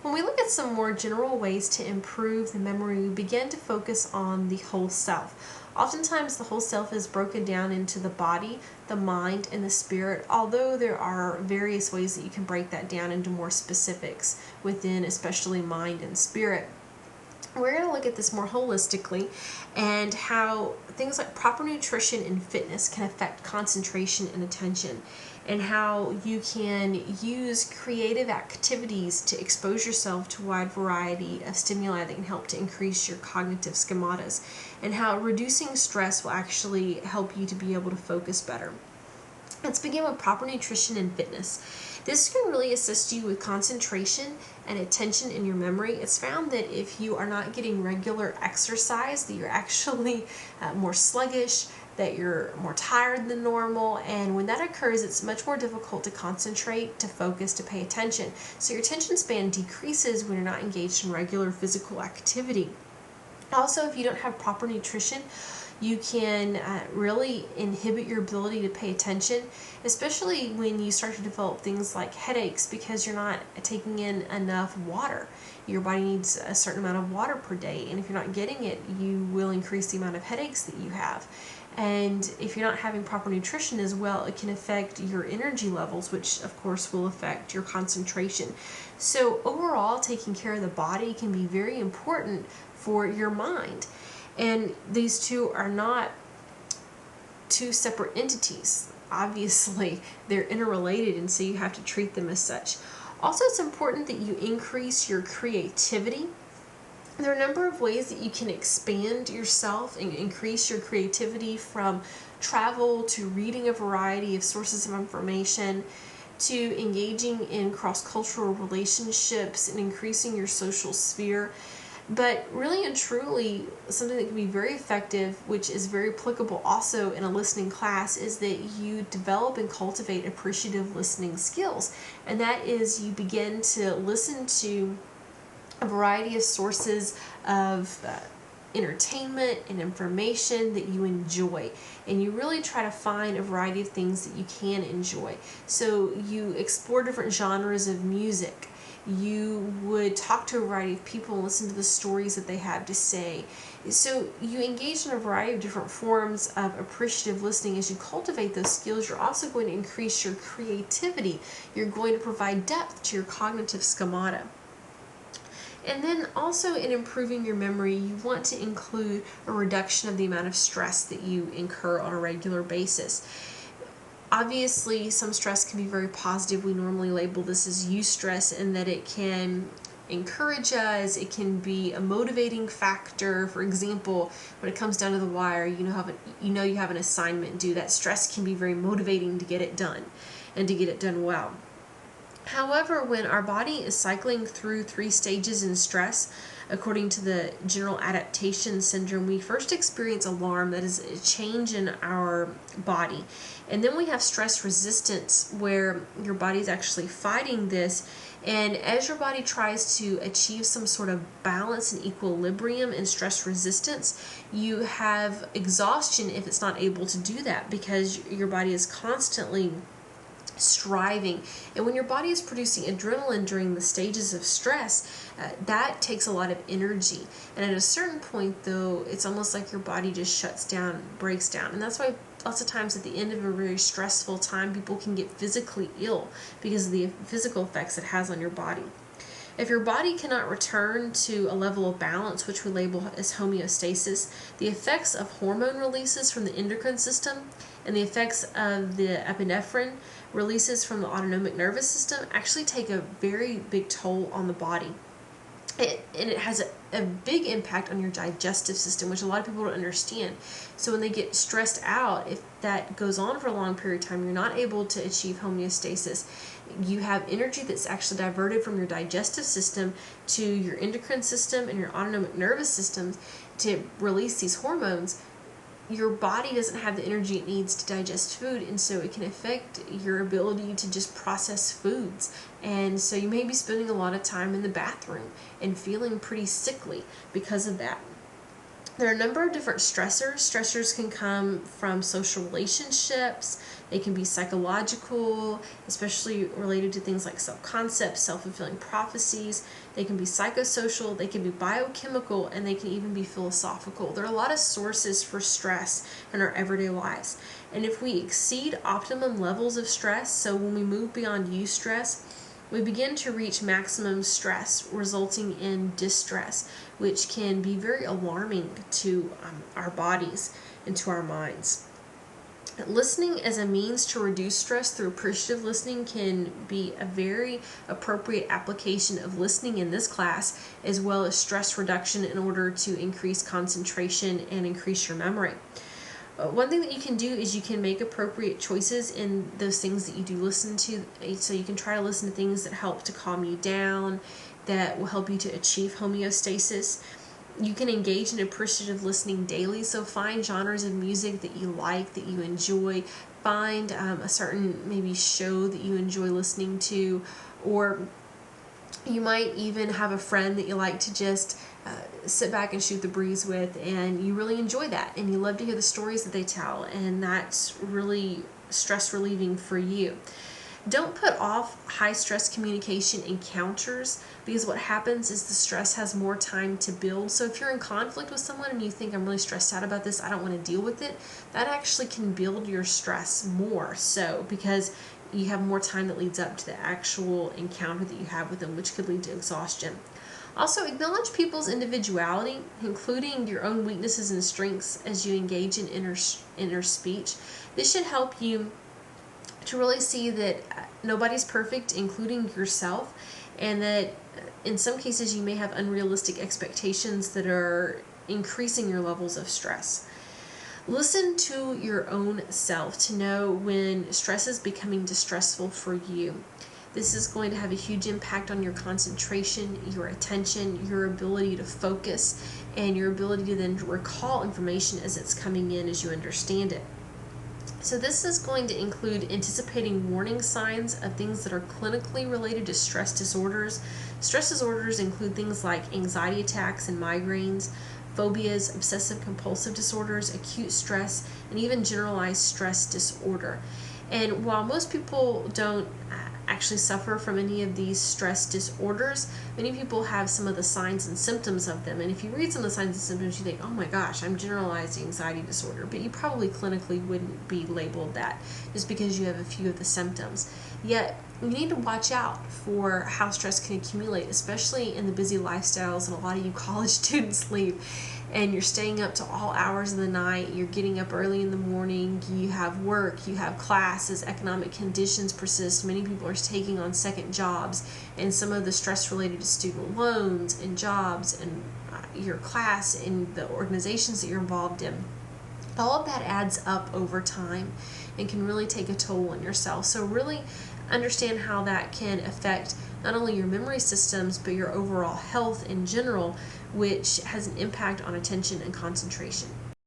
When we look at some more general ways to improve the memory, we begin to focus on the whole self. Oftentimes, the whole self is broken down into the body, the mind, and the spirit, although there are various ways that you can break that down into more specifics within, especially mind and spirit. We're going to look at this more holistically and how things like proper nutrition and fitness can affect concentration and attention, and how you can use creative activities to expose yourself to a wide variety of stimuli that can help to increase your cognitive schematas, and how reducing stress will actually help you to be able to focus better. Let's begin with proper nutrition and fitness. This can really assist you with concentration and attention in your memory. It's found that if you are not getting regular exercise, that you're actually more sluggish, that you're more tired than normal, and when that occurs, it's much more difficult to concentrate, to focus, to pay attention. So your attention span decreases when you're not engaged in regular physical activity. Also, if you don't have proper nutrition, you can really inhibit your ability to pay attention, especially when you start to develop things like headaches because you're not taking in enough water. Your body needs a certain amount of water per day, and if you're not getting it, you will increase the amount of headaches that you have. And if you're not having proper nutrition as well, it can affect your energy levels, which of course will affect your concentration. So overall, taking care of the body can be very important for your mind. And these two are not two separate entities. Obviously, they're interrelated, and so you have to treat them as such. Also, it's important that you increase your creativity. There are a number of ways that you can expand yourself and increase your creativity, from travel to reading a variety of sources of information to engaging in cross-cultural relationships and increasing your social sphere. But really and truly, something that can be very effective, which is very applicable also in a listening class, is that you develop and cultivate appreciative listening skills. And that is, you begin to listen to a variety of sources of entertainment and information that you enjoy, and you really try to find a variety of things that you can enjoy. So you explore different genres of music. You would talk to a variety of people and listen to the stories that they have to say. So you engage in a variety of different forms of appreciative listening. As you cultivate those skills, you're also going to increase your creativity. You're going to provide depth to your cognitive schemata. And then also, in improving your memory, you want to include a reduction of the amount of stress that you incur on a regular basis. Obviously, some stress can be very positive. We normally label this as eustress, in that it can encourage us, it can be a motivating factor. For example, when it comes down to the wire, you know you have an assignment due. That stress can be very motivating to get it done and to get it done well. However, when our body is cycling through 3 stages in stress, according to the General Adaptation Syndrome, we first experience alarm, that is a change in our body. And then we have stress resistance, where your body is actually fighting this. And as your body tries to achieve some sort of balance and equilibrium in stress resistance, you have exhaustion if it's not able to do that, because your body is constantly striving. And when your body is producing adrenaline during the stages of stress, that takes a lot of energy. And at a certain point, though, it's almost like your body just shuts down, breaks down. And that's why lots of times at the end of a very stressful time, people can get physically ill because of the physical effects it has on your body. If your body cannot return to a level of balance, which we label as homeostasis, the effects of hormone releases from the endocrine system and the effects of the epinephrine releases from the autonomic nervous system actually take a very big toll on the body. And it has a big impact on your digestive system, which a lot of people don't understand. So when they get stressed out, if that goes on for a long period of time, you're not able to achieve homeostasis. You have energy that's actually diverted from your digestive system to your endocrine system and your autonomic nervous system to release these hormones. Your body doesn't have the energy it needs to digest food, and so it can affect your ability to just process foods. And so you may be spending a lot of time in the bathroom and feeling pretty sickly because of that. There are a number of different stressors. Stressors can come from social relationships. They can be psychological, especially related to things like self-concept, self-fulfilling prophecies. They can be psychosocial, they can be biochemical, and they can even be philosophical. There are a lot of sources for stress in our everyday lives. And if we exceed optimum levels of stress, so when we move beyond eustress, we begin to reach maximum stress, resulting in distress, which can be very alarming to our bodies and to our minds. Listening as a means to reduce stress through appreciative listening can be a very appropriate application of listening in this class, as well as stress reduction in order to increase concentration and increase your memory. One thing that you can do is you can make appropriate choices in those things that you do listen to. So you can try to listen to things that help to calm you down, that will help you to achieve homeostasis. You can engage in appreciative listening daily. So find genres of music that you like, that you enjoy. Find a certain maybe show that you enjoy listening to, or you might even have a friend that you like to just sit back and shoot the breeze with, and you really enjoy that, and you love to hear the stories that they tell, and that's really stress relieving for you. Don't put off high stress communication encounters, because what happens is the stress has more time to build. So if you're in conflict with someone and you think, I'm really stressed out about this, I don't want to deal with it, that actually can build your stress more so, because you have more time that leads up to the actual encounter that you have with them, which could lead to exhaustion. Also, acknowledge people's individuality, including your own weaknesses and strengths as you engage in inner speech. This should help you to really see that nobody's perfect, including yourself, and that in some cases you may have unrealistic expectations that are increasing your levels of stress. Listen to your own self to know when stress is becoming distressful for you. This is going to have a huge impact on your concentration, your attention, your ability to focus, and your ability to then recall information as it's coming in as you understand it. So this is going to include anticipating warning signs of things that are clinically related to stress disorders. Stress disorders include things like anxiety attacks and migraines, phobias, obsessive compulsive disorders, acute stress, and even generalized stress disorder. And while most people don't actually suffer from any of these stress disorders, many people have some of the signs and symptoms of them. And if you read some of the signs and symptoms, you think, oh my gosh, I'm generalized anxiety disorder. But you probably clinically wouldn't be labeled that just because you have a few of the symptoms. Yet, you need to watch out for how stress can accumulate, especially in the busy lifestyles and a lot of you college students leave. And you're staying up to all hours of the night, you're getting up early in the morning, you have work, you have classes, economic conditions persist, many people are taking on second jobs, and some of the stress related to student loans and jobs and your class and the organizations that you're involved in. All of that adds up over time and can really take a toll on yourself. So really understand how that can affect not only your memory systems, but your overall health in general, which has an impact on attention and concentration.